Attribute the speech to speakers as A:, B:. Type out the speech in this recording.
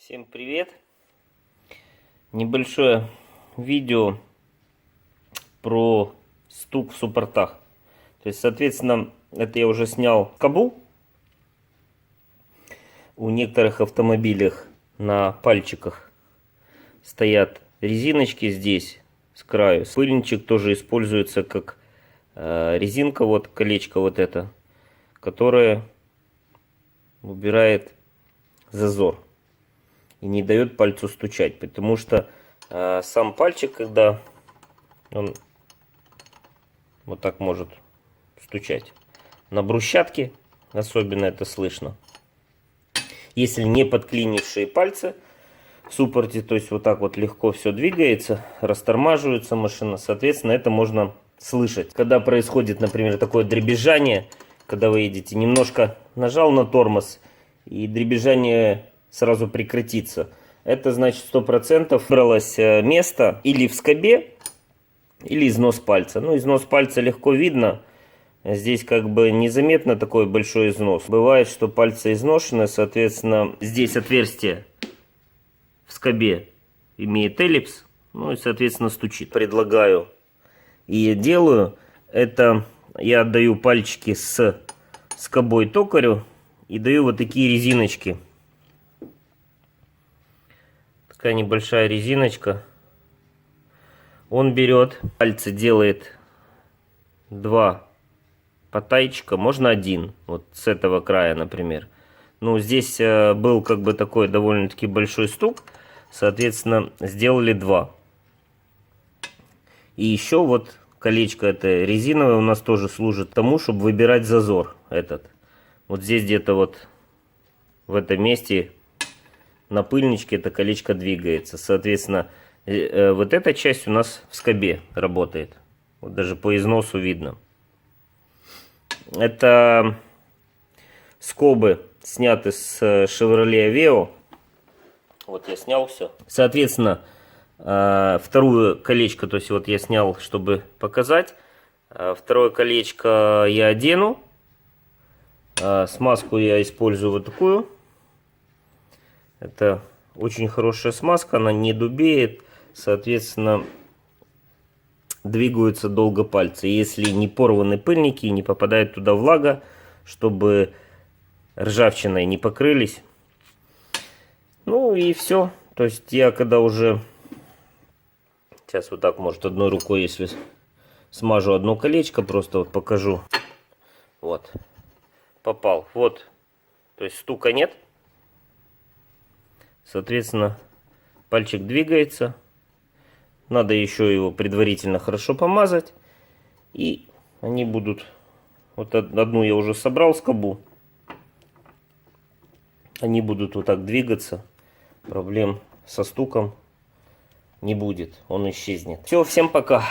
A: Всем привет! Небольшое видео про стук в суппортах. То есть, соответственно, это я уже снял скобу. У некоторых автомобилях на пальчиках стоят резиночки здесь с краю. Пыльничек тоже используется как резинка, вот колечко вот это, которое убирает зазор и не дает пальцу стучать, потому что сам пальчик, когда он вот так может стучать на брусчатке, особенно это слышно. Если не подклинившие пальцы в суппорте, то есть вот так вот легко все двигается, растормаживается машина, соответственно, это можно слышать. Когда происходит, например, такое дребезжание, когда вы едете, немножко нажал на тормоз, и дребезжание сразу прекратится. Это значит 100% выбралось место или в скобе, или износ пальца. Ну, износ пальца легко видно. Здесь как бы незаметно такой большой износ. Бывает, что пальцы изношены, соответственно, здесь отверстие в скобе имеет эллипс, ну и, соответственно, стучит. Предлагаю и делаю, это я отдаю пальчики с скобой токарю и даю вот такие резиночки. Такая небольшая резиночка. Он берет, пальцы делает 2 потайчика, можно 1, вот с этого края, например. Ну, здесь был как бы такой довольно-таки большой стук, соответственно, сделали 2. И еще вот колечко это резиновое у нас тоже служит тому, чтобы выбирать зазор этот. Вот здесь где-то вот в этом месте на пыльничке это колечко двигается. Соответственно, вот эта часть у нас в скобе работает. Вот даже по износу видно. Это скобы сняты с Chevrolet Aveo. Вот я снял все. Соответственно, второе колечко, то есть вот я снял, чтобы показать. Второе колечко я одену. Смазку я использую вот такую. Это очень хорошая смазка, она не дубеет, соответственно, двигаются долго пальцы. Если не порваны пыльники, не попадает туда влага, чтобы ржавчиной не покрылись. Ну и все. То есть я когда уже... Сейчас вот так, может, одной рукой, если смажу одно колечко, просто вот покажу. Вот. Попал. Вот. То есть стука нет. Соответственно, пальчик двигается. Надо еще его предварительно хорошо помазать. И они будут... Вот одну я уже собрал скобу. Они будут вот так двигаться. Проблем со стуком не будет. Он исчезнет. Все, всем пока.